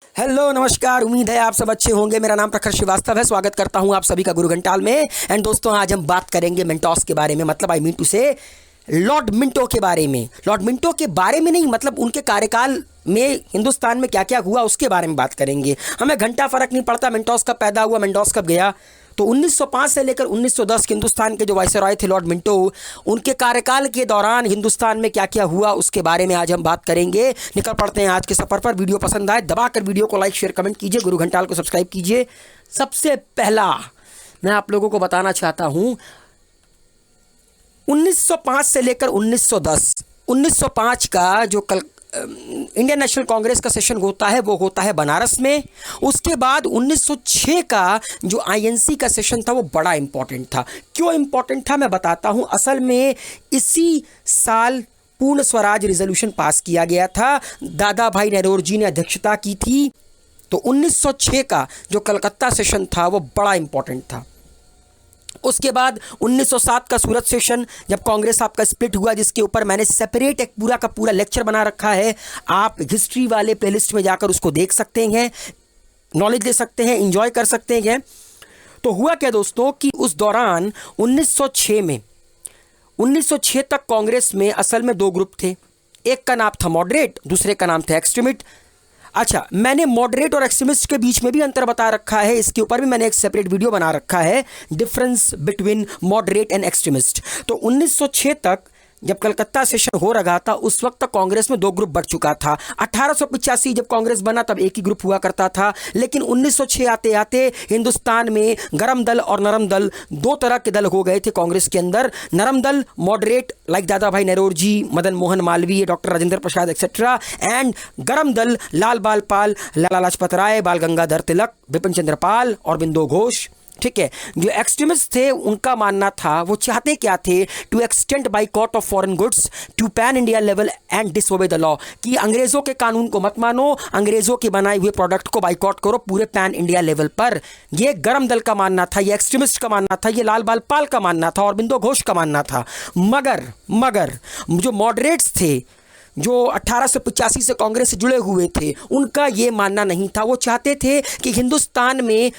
Hello नमस्कार, उम्मीद है आप सब अच्छे होंगे। मेरा नाम प्रखर श्रीवास्तव है। स्वागत करता हूं आप सभी का गुरु घंटाल में। एंड दोस्तों, आज हम बात करेंगे मेंटोस के बारे में, मतलब आई मीन टू से लॉर्ड मिंटो के बारे में। लॉर्ड मिंटो के बारे में नहीं, मतलब उनके कार्यकाल में हिंदुस्तान में क्या क्या हुआ उसके बारे में बात करेंगे। हमें घंटा फर्क नहीं पड़ता मेंटोस कब पैदा हुआ, मेंटोस कब गया। तो 1905 से लेकर 1910 के हिंदुस्तान के जो वायसरॉय थे लॉर्ड मिंटो, उनके कार्यकाल के दौरान हिंदुस्तान में क्या क्या हुआ उसके बारे में आज हम बात करेंगे। निकल पड़ते हैं आज के सफ़र पर। वीडियो पसंद आए दबाकर वीडियो को लाइक शेयर कमेंट कीजिए, गुरु घंटाल को सब्सक्राइब कीजिए। सबसे पहला मैं आप लोगों को बताना चाहता हूँ 1905 से लेकर 1910, 1905 का जो इंडियन नेशनल कांग्रेस का सेशन होता है वो होता है बनारस में। उसके बाद 1906 का जो आईएनसी का सेशन था वो बड़ा इंपॉर्टेंट था। क्यों इंपॉर्टेंट था मैं बताता हूँ। असल में इसी साल पूर्ण स्वराज रिजोल्यूशन पास किया गया था, दादा भाई नौरोजी ने अध्यक्षता की थी। तो 1906 का जो कलकत्ता सेशन था वो बड़ा इंपॉर्टेंट था। उसके बाद 1907 का सूरत सेशन, जब कांग्रेस आपका स्प्लिट हुआ, जिसके ऊपर मैंने सेपरेट एक पूरा का पूरा लेक्चर बना रखा है। आप हिस्ट्री वाले प्लेलिस्ट में जाकर उसको देख सकते हैं, नॉलेज ले सकते हैं, एंजॉय कर सकते हैं। तो हुआ क्या दोस्तों कि उस दौरान 1906 तक कांग्रेस में असल में दो ग्रुप थे। एक का नाम था मॉडरेट, दूसरे का नाम था एक्सट्रीमिस्ट। अच्छा, मैंने मॉडरेट और एक्सट्रीमिस्ट के बीच में भी अंतर बता रखा है। इसके ऊपर भी मैंने एक सेपरेट वीडियो बना रखा है, difference between moderate and extremist. तो 1906 तक जब कलकत्ता सेशन हो रहा था उस वक्त तक कांग्रेस में दो ग्रुप बढ़ चुका था। 1885 जब कांग्रेस बना तब एक ही ग्रुप हुआ करता था, लेकिन 1906 आते आते हिंदुस्तान में गरम दल और नरम दल दो तरह के दल हो गए थे कांग्रेस के अंदर। नरम दल moderate like Dadabhai Naoroji, Madan Mohan Malaviya, doctor Rajendra Prasad etcetera, and Garam Dal लाल बाल पाल, लाला लाजपत राय, बाल गंगाधर तिलक, बिपिन चंद्र पाल और बिंदु घोष। ठीक है। जो एक्सट्रीमिस्ट थे उनका मानना था, वो चाहते क्या थे, to extend boycott of foreign goods to pan India level and disobey the law, कि अंग्रेजों के कानून को मत मानो, अंग्रेजों के बनाए हुए प्रोडक्ट को बाइकॉट करो पूरे पैन इंडिया लेवल पर। ये गरम दल का मानना था, ये एक्सट्रीमिस्ट का मानना था, ये लाल बाल पाल का मानना था और बिंदु घोष का मानना था। मगर जो मॉडरेट्स थे, जो 1885 से कांग्रेस से जुड़े हुए थे, उनका ये मानना नहीं था। वो चाहते थे कि हिंदुस्तान में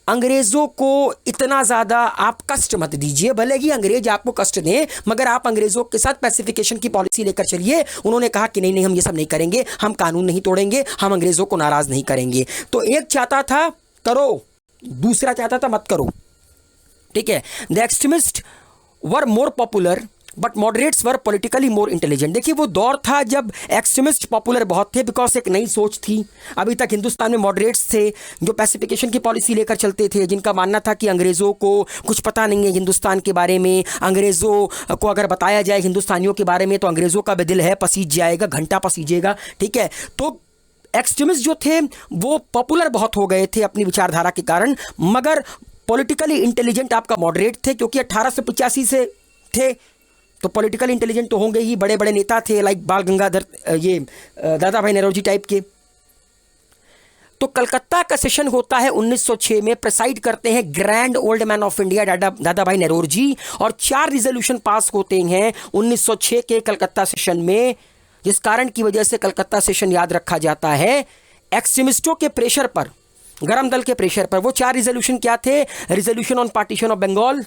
अंग्रेज़ों को इतना ज़्यादा आप कष्ट मत दीजिए, भले ही अंग्रेज आपको कष्ट दें, मगर आप अंग्रेज़ों के साथ पैसिफिकेशन की पॉलिसी लेकर चलिए। उन्होंने कहा कि नहीं, हम ये सब नहीं करेंगे, हम कानून नहीं तोड़ेंगे, हम अंग्रेज़ों को नाराज़ नहीं करेंगे। तो एक चाहता था करो, दूसरा चाहता था मत करो। ठीक है। The extremist were more popular but moderates were politically more intelligent. देखिए, वो दौर था जब एक्सट्रीमिस्ट पॉपुलर बहुत थे, बिकॉज एक नई सोच थी। अभी तक हिंदुस्तान में मॉडरेट्स थे जो पैसिफिकेशन की पॉलिसी लेकर चलते थे, जिनका मानना था कि अंग्रेज़ों को कुछ पता नहीं है हिंदुस्तान के बारे में, अंग्रेज़ों को अगर बताया जाए हिंदुस्तानियों के बारे में तो अंग्रेज़ों का भी दिल है पसीज जाएगा, घंटा पसीजेगा। ठीक है। तो एक्सट्रीमिस्ट जो थे वो पॉपुलर बहुत हो गए थे अपनी विचारधारा के कारण, मगर पॉलिटिकली इंटेलिजेंट आपका मॉडरेट थे, क्योंकि 1885 से थे तो पॉलिटिकल इंटेलिजेंट तो होंगे ही। बड़े बड़े नेता थे लाइक बाल गंगाधर, ये दादा भाई नौरोजी टाइप के। तो कलकत्ता का सेशन होता है 1906 में, प्रेसाइड करते हैं grand old man of India दादा भाई नौरोजी, और 4 रिजोल्यूशन पास होते हैं 1906 के कलकत्ता सेशन में, जिस कारण की वजह से कलकत्ता सेशन याद रखा जाता है। एक्सट्रीमिस्टों के प्रेशर पर, गरम दल के प्रेशर पर, वो 4 रिजोल्यूशन क्या थे, resolution on partition of Bengal,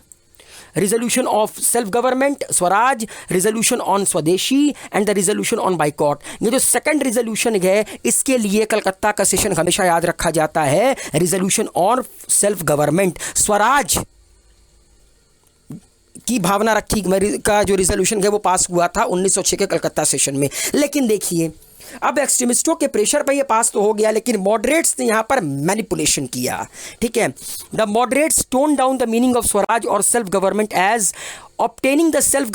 resolution of self government swaraj, resolution on swadeshi and the resolution on boycott. ये जो सेकंड रिजोल्यूशन है, इसके लिए कलकत्ता का सेशन हमेशा याद रखा जाता है। Resolution on self government, Swaraj की भावना रखी का जो रिजोल्यूशन है वो पास हुआ था 1906 के कलकत्ता सेशन में। लेकिन देखिए, अब एक्सट्रीमिस्टों के प्रेशर पर ये पास तो हो गया, लेकिन मॉडरेट्स ने यहाँ पर मैनिपुलेशन किया। ठीक है। The moderates tone down the meaning of swaraj और self government as obtaining the self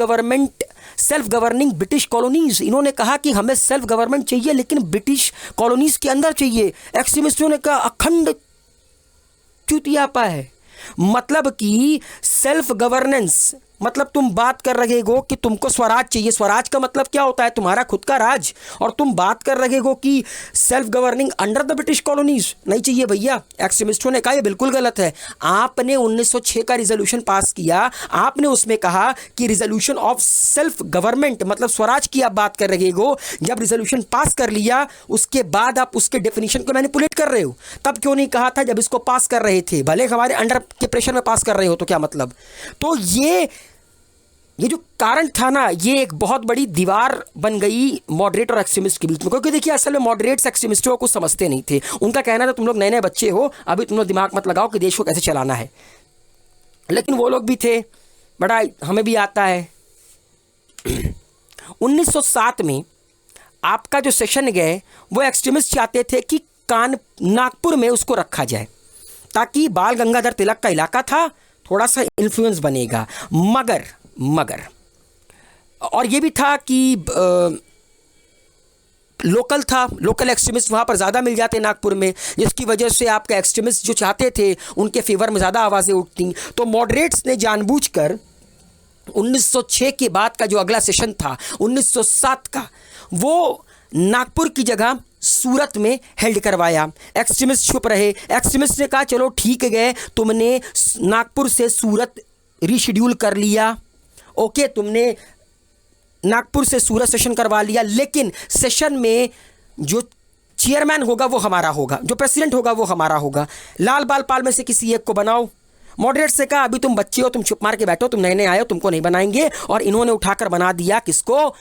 governing British colonies. इन्होंने कहा कि हमें सेल्फ गवर्नमेंट चाहिए, लेकिन ब्रिटिश कॉलोनीज के अंदर चाहिए। एक्सट्रीमिस्टों ने कहा अखंड चुतियापा है, मतलब कि सेल्फ गवर्नेंस मतलब तुम बात कर रहे हो कि तुमको स्वराज चाहिए। स्वराज का मतलब क्या होता है? तुम्हारा खुद का राज। और तुम बात कर रहे हो कि self governing under the British colonies. नहीं चाहिए भैया। एक्सट्रीमिस्टों ने कहा यह बिल्कुल गलत है। आपने 1906 का रिजोल्यूशन पास किया, आपने उसमें कहा कि रिजोल्यूशन ऑफ सेल्फ गवर्नमेंट मतलब स्वराज की आप बात कर रहे हो। जब रिजोल्यूशन पास कर लिया उसके बाद आप उसके डेफिनेशन को मैनिपुलेट कर रहे हो। तब क्यों नहीं कहा था जब इसको पास कर रहे थे? भले हमारे अंडर के प्रेशर में पास कर रहे हो तो क्या मतलब? तो ये जो कारण था ना, ये एक बहुत बड़ी दीवार बन गई मॉडरेट और एक्सट्रीमिस्ट के बीच में। क्योंकि देखिए असल में मॉडरेट्स एक्सट्रीमिस्टों को कुछ समझते नहीं थे। उनका कहना था तुम लोग नए नए बच्चे हो, अभी तुम लोग दिमाग मत लगाओ कि देश को कैसे चलाना है। लेकिन वो लोग भी थे, बड़ा हमें भी आता है। 1907 में आपका जो सेशन गए वो एक्सट्रीमिस्ट चाहते थे कि नागपुर में उसको रखा जाए ताकि बाल गंगाधर तिलक का इलाका था, थोड़ा सा इन्फ्लुएंस बनेगा। मगर और ये भी था कि लोकल एक्सट्रीमिस्ट वहाँ पर ज़्यादा मिल जाते नागपुर में, जिसकी वजह से आपका एक्सट्रीमिस्ट जो चाहते थे उनके फेवर में ज़्यादा आवाज़ें उठती। तो मॉडरेट्स ने जानबूझकर 1906 के बाद का जो अगला सेशन था 1907 का, वो नागपुर की जगह सूरत में हेल्ड करवाया। एक्सट्रीमिस्ट चुप रहे। एक्सट्रीमिस्ट ने कहा चलो ठीक है, तुमने नागपुर से सूरत रीशेड्यूल कर लिया, ओके, तुमने नागपुर से सूरत सेशन करवा लिया, लेकिन सेशन में जो चेयरमैन होगा वो हमारा होगा, जो प्रेसिडेंट होगा वो हमारा होगा। लाल बाल पाल में से किसी एक को बनाओ। मॉडरेट से कहा अभी तुम बच्चे हो, तुम चुप मार के बैठो, तुम नए नए आए हो, तुमको नहीं बनाएंगे। और इन्होंने उठाकर बना दिया किसको?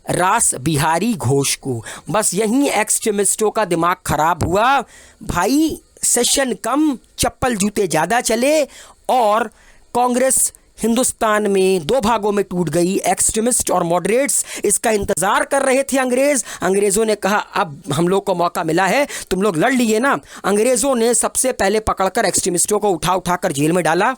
रास बिहारी घोष को। बस यहीं एक्सट्रीमिस्टों का दिमाग खराब हुआ। भाई सेशन कम, चप्पल जूते ज़्यादा चले और कांग्रेस हिंदुस्तान में दो भागों में टूट गई। एक्सट्रीमिस्ट और मॉडरेट्स इसका इंतजार कर रहे थे। अंग्रेज़ों ने कहा अब हम लोग को मौका मिला है, तुम लोग लड़ लिए ना। अंग्रेज़ों ने सबसे पहले पकड़कर एक्सट्रीमिस्टों को उठा कर जेल में डाला।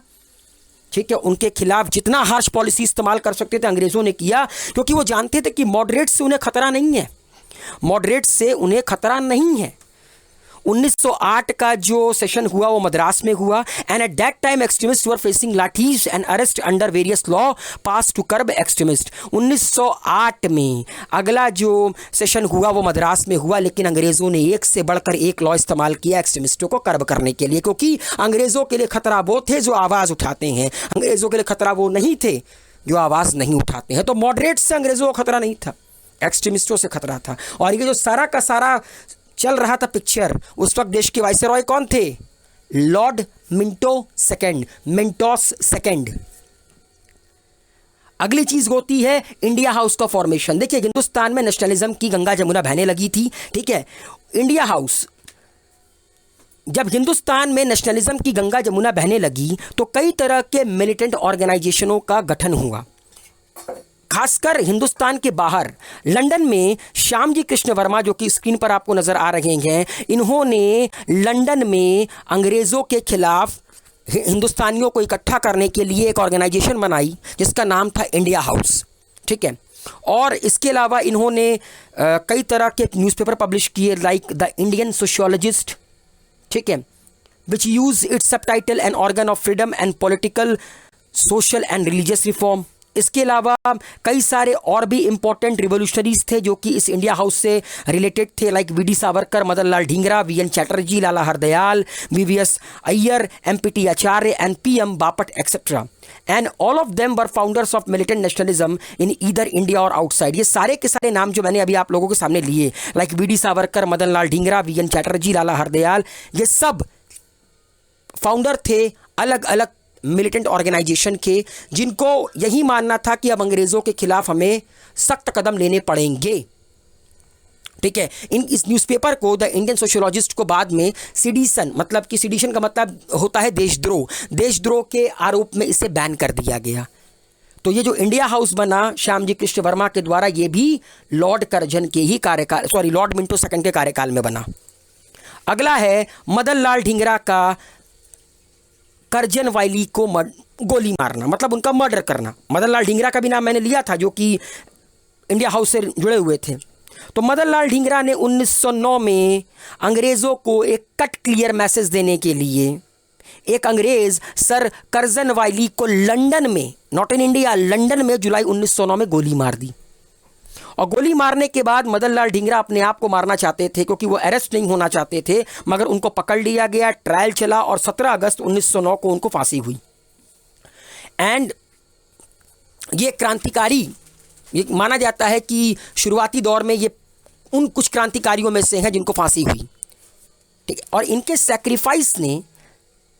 ठीक है, उनके खिलाफ जितना हार्श पॉलिसी इस्तेमाल कर सकते थे अंग्रेज़ों ने किया, क्योंकि वो जानते थे कि मॉडरेट्स से उन्हें खतरा नहीं है। मॉडरेट्स से उन्हें खतरा नहीं है। 1908 का जो सेशन हुआ वो मद्रास में हुआ। And at that time extremist were facing lathis and arrest under various law pass to curb extremist. 1908 में अगला जो सेशन हुआ वो मद्रास में हुआ, लेकिन अंग्रेज़ों ने एक से बढ़कर एक लॉ इस्तेमाल किया एक्सट्रीमिस्टों को कर्ब करने के लिए, क्योंकि अंग्रेज़ों के लिए खतरा वो थे जो आवाज़ उठाते हैं, अंग्रेज़ों के लिए खतरा वो नहीं थे जो आवाज़ नहीं उठाते हैं। तो मॉडरेट्स से अंग्रेज़ों को खतरा नहीं था, एक्सट्रीमिस्टों से खतरा था। और ये जो सारा का सारा चल रहा था पिक्चर, उस वक्त देश के वाइसरॉय कौन थे? Lord Minto's second. अगली चीज होती है इंडिया हाउस का फॉर्मेशन। देखिए हिंदुस्तान में नेशनलिज्म की गंगा जमुना बहने लगी थी। ठीक है, इंडिया हाउस, जब हिंदुस्तान में नेशनलिज्म की गंगा जमुना बहने लगी तो कई तरह के मिलिटेंट ऑर्गेनाइजेशनों का गठन हुआ, खासकर हिंदुस्तान के बाहर। लंदन में श्यामजी कृष्ण वर्मा, जो कि स्क्रीन पर आपको नज़र आ रहे हैं, इन्होंने लंदन में अंग्रेज़ों के खिलाफ हिंदुस्तानियों को इकट्ठा करने के लिए एक ऑर्गेनाइजेशन बनाई जिसका नाम था इंडिया हाउस। ठीक है, और इसके अलावा इन्होंने कई तरह के न्यूज़पेपर पब्लिश किए, लाइक द इंडियन सोशियोलॉजिस्ट, ठीक है, विच use it's subtitle an organ of freedom and political, social and religious reform. इसके अलावा कई सारे और भी इंपॉर्टेंट रिवोल्यूशनरीज थे जो कि इस इंडिया हाउस से रिलेटेड थे, like V D Savarkar, Madan Lal Dhingra, V N Chatterjee, Lala Hardayal, VVS Aiyar, MPT Acharya and PM Bapat etcetera. And all of them were founders of militant nationalism in either India और आउटसाइड। ये सारे के सारे नाम जो मैंने अभी आप लोगों के सामने लिए, like V D Savarkar, Madan Lal Dhingra, V N Chatterjee, Lala Hardayal, ये सब फाउंडर थे अलग अलग मिलिटेंट ऑर्गेनाइजेशन के, जिनको यही मानना था कि अब अंग्रेज़ों के खिलाफ हमें सख्त कदम लेने पड़ेंगे। ठीक है, इस न्यूज़पेपर को, द इंडियन सोशियोलॉजिस्ट को, बाद में सिडिशन, मतलब कि सिडिशन का मतलब होता है देशद्रोह, देशद्रोह के आरोप में इसे बैन कर दिया गया। तो ये जो इंडिया हाउस बना श्यामजी कृष्ण वर्मा के द्वारा, ये भी लॉर्ड कर्जन के ही कार्यकाल, लॉर्ड मिंटो सेकंड के कार्यकाल में बना। अगला है मदन लाल ढींगरा का करजन वाइली को गोली मारना, मतलब उनका मर्डर करना। मदन लाल ढींगरा का भी नाम मैंने लिया था जो कि इंडिया हाउस से जुड़े हुए थे। तो मदन लाल ढींगरा ने 1909 में अंग्रेज़ों को एक कट क्लियर मैसेज देने के लिए एक अंग्रेज सर कर्जन वाइली को लंदन में, नॉट इन इंडिया, लंदन में जुलाई 1909 में गोली मार दी। और गोली मारने के बाद मदन लाल ढींगरा अपने आप को मारना चाहते थे क्योंकि वो अरेस्ट नहीं होना चाहते थे, मगर उनको पकड़ लिया गया, ट्रायल चला और 17 अगस्त 1909 को उनको फांसी हुई। एंड ये क्रांतिकारी, ये माना जाता है कि शुरुआती दौर में ये उन कुछ क्रांतिकारियों में से हैं जिनको फांसी हुई, ठीक है। और इनके सैक्रिफाइस ने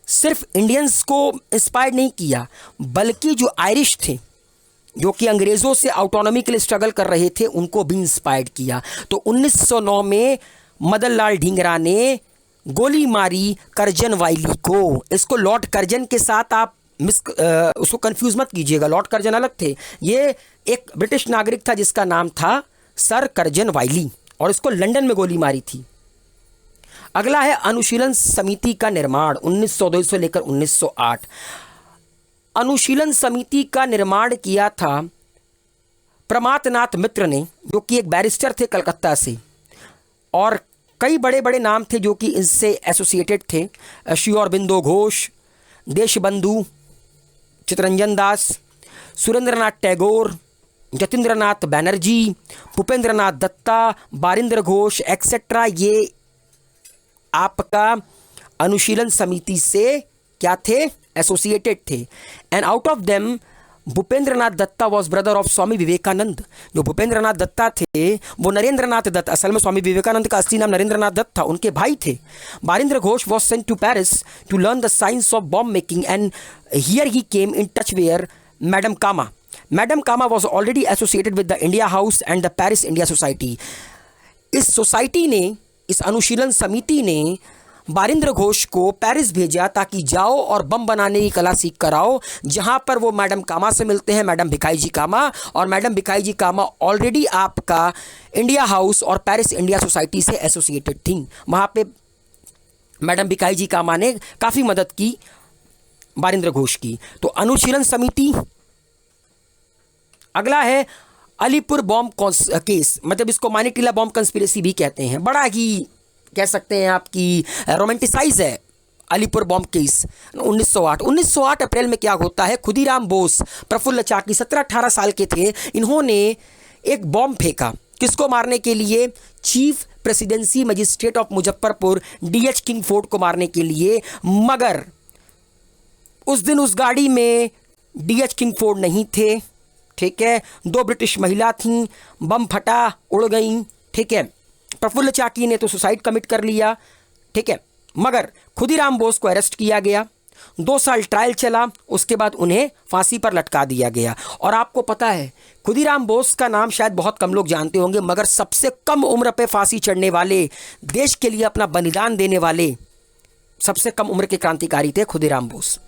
सिर्फ इंडियंस को इंस्पायर नहीं किया, बल्कि जो आयरिश थे, जो कि अंग्रेज़ों से ऑटोनॉमी के लिए स्ट्रगल कर रहे थे, उनको भी इंस्पायर्ड किया। तो 1909 में मदन लाल ढींगरा ने गोली मारी कर्जन वाइली को। इसको लॉर्ड कर्जन के साथ आप उसको कंफ्यूज मत कीजिएगा, लॉर्ड कर्जन अलग थे, ये एक ब्रिटिश नागरिक था जिसका नाम था सर कर्जन वाइली, और इसको लंदन में गोली मारी थी। अगला है अनुशीलन समिति का निर्माण 1902 से लेकर 1908। अनुशीलन समिति का निर्माण किया था प्रमातनाथ मित्र ने, जो कि एक बैरिस्टर थे कलकत्ता से, और कई बड़े बड़े नाम थे जो कि इससे एसोसिएटेड थे। श्री अरबिंदो घोष, देशबंधु चित्तरंजन दास, सुरेंद्रनाथ टैगोर, जतींद्रनाथ बैनर्जी, भूपेंद्रनाथ दत्ता, बारिंद्र घोष एक्सेट्रा, ये आपका अनुशीलन समिति से क्या थे, एसोसिएटेड थे। And out of them Bhupendranath Datta was brother of Swami Vivekananda. जो भूपेंद्रनाथ दत्ता थे वो नरेंद्रनाथ दत्त, असल में स्वामी विवेकानंद का असली नाम नरेंद्रनाथ दत्त था, उनके भाई थे। Barindra Ghosh was sent to Paris to learn the science of bomb making and here he came in touch where madam Cama. Madam Cama was already associated with the India house and the Paris India society. इस society ने, इस अनुशीलन समिति ने बारिंद्र घोष को Paris भेजा ताकि जाओ और बम बनाने की कला सीख कर आओ, जहां पर वो मैडम कामा से मिलते हैं, मैडम भिखाई जी कामा। और मैडम भिखाई जी कामा ऑलरेडी आपका इंडिया हाउस और पेरिस इंडिया सोसाइटी से एसोसिएटेड थी। वहां पे मैडम भिखाई जी कामा ने काफ़ी मदद की बारिंद्र घोष की। तो अनुशीलन समिति। अगला है अलीपुर बॉम्ब केस, मतलब इसको मानिकटिला बॉम्ब कंस्पिरेसी भी कहते हैं। बड़ा ही कह सकते हैं आपकी रोमांटिसाइज है अलीपुर बॉम्ब केस। 1908 अप्रैल में क्या होता है, खुदीराम बोस, प्रफुल्ल चाकी 17-18 साल के थे, इन्होंने एक बॉम्ब फेंका, किसको मारने के लिए, chief presidency magistrate of Muzaffarpur DH Kingsford को मारने के लिए। मगर उस दिन उस गाड़ी में डीएच किंगफोर्ड नहीं थे, ठीक है, 2 ब्रिटिश महिला थीं, बम फटा, उड़ गई, ठीक है। प्रफुल्ल चाकी ने तो सुसाइड कमिट कर लिया, ठीक है, मगर खुदीराम बोस को अरेस्ट किया गया, 2 साल ट्रायल चला, उसके बाद उन्हें फांसी पर लटका दिया गया। और आपको पता है खुदीराम बोस का नाम शायद बहुत कम लोग जानते होंगे, मगर सबसे कम उम्र पे फांसी चढ़ने वाले, देश के लिए अपना बलिदान देने वाले सबसे कम उम्र के क्रांतिकारी थे Khudiram Bose.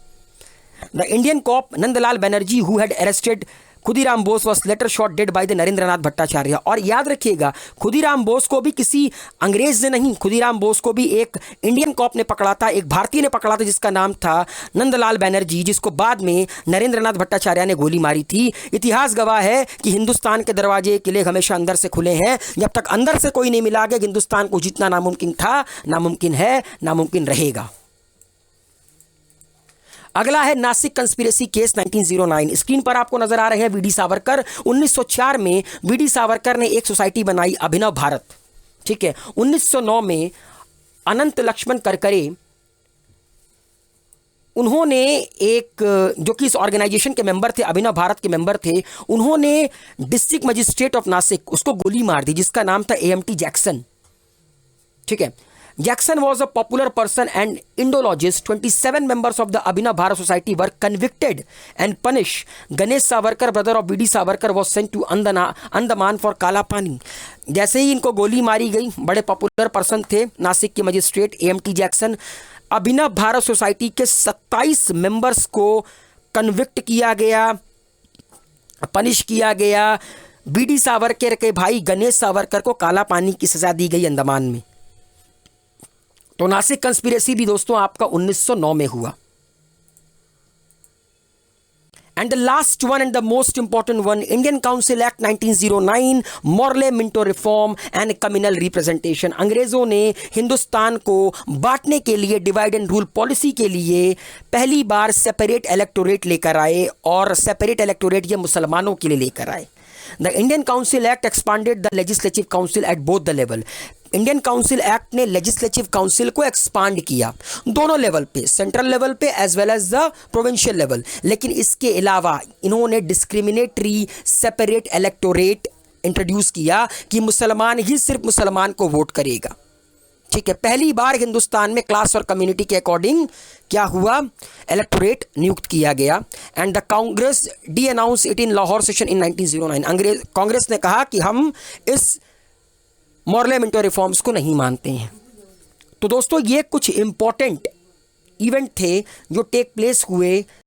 The Indian cop Nandlal Banerjee who had arrested Khudiram Bose was later shot dead by the Narendranath Bhattacharya. और याद रखिएगा, खुदीराम बोस को भी किसी अंग्रेज ने नहीं, खुदीराम बोस को भी एक इंडियन कॉप ने पकड़ा था, एक भारतीय ने पकड़ा था जिसका नाम था नंदलाल बनर्जी, जिसको बाद में नरेंद्रनाथ भट्टाचार्य ने गोली मारी थी। इतिहास गवाह है कि हिंदुस्तान के दरवाजे किले हमेशा अंदर से खुले हैं, जब तक अंदर से कोई नहीं मिला गया, हिंदुस्तान को जीतना नामुमकिन था, नामुमकिन है, नामुमकिन रहेगा। अगला है नासिक कंस्पिरेसी केस 1909। स्क्रीन पर आपको नजर आ रहे हैं वीडी सावरकर। 1904 में वीडी सावरकर ने एक सोसाइटी बनाई, अभिनव भारत, ठीक है। 1909 में अनंत लक्ष्मण करकरे, उन्होंने एक, जो कि इस ऑर्गेनाइजेशन के मेंबर थे, अभिनव भारत के मेंबर थे, उन्होंने डिस्ट्रिक्ट मजिस्ट्रेट ऑफ नासिक, उसको गोली मार दी, जिसका नाम था एएमटी जैक्सन, ठीक है। Jackson was a popular person and Indologist. 27 members of the Abhinav Bharat Society were convicted and punished. Ganesh Savarkar, brother of B.D. Savarkar, was sent to Andaman for Kala Pani. जैसे ही इनको गोली मारी गई, बड़े popular person थे नासिक के magistrate EMT Jackson, अभिनव Bharat society के 27 members को कन्विक्ट किया गया, पनिश किया गया। B.D. सावरकर के भाई गणेश सावरकर को काला पानी की सजा दी गई अंडमान में। तो नासिक कंस्पिरेसी भी दोस्तों आपका 1909 में हुआ। And the last one and the most important one, Indian council act 1909, Morley Minto reform and communal representation. अंग्रेजों ने हिंदुस्तान को बांटने के लिए, डिवाइड एंड रूल पॉलिसी के लिए पहली बार सेपरेट इलेक्टोरेट लेकर आए, और सेपरेट इलेक्टोरेट ये मुसलमानों के लिए लेकर आए। The Indian council act expanded the legislative council at both the level. Indian council act ने लेजिस्लेटिव काउंसिल को एक्सपांड किया दोनों लेवल पे, सेंट्रल लेवल पे as well as the provincial level. लेकिन इसके अलावा इन्होंने डिस्क्रिमिनेटरी सेपरेट इलेक्टोरेट इंट्रोड्यूस किया कि मुसलमान ही सिर्फ मुसलमान को वोट करेगा। ठीक है, पहली बार हिंदुस्तान में क्लास और कम्युनिटी के अकॉर्डिंग क्या हुआ, इलेक्टोरेट नियुक्त किया गया। And the Congress D announce it in Lahore session in 1909। Congress ने कहा कि हम इस मॉर्ले मिंटो रिफॉर्म्स को नहीं मानते हैं। तो दोस्तों ये कुछ इंपॉर्टेंट इवेंट थे जो टेक प्लेस हुए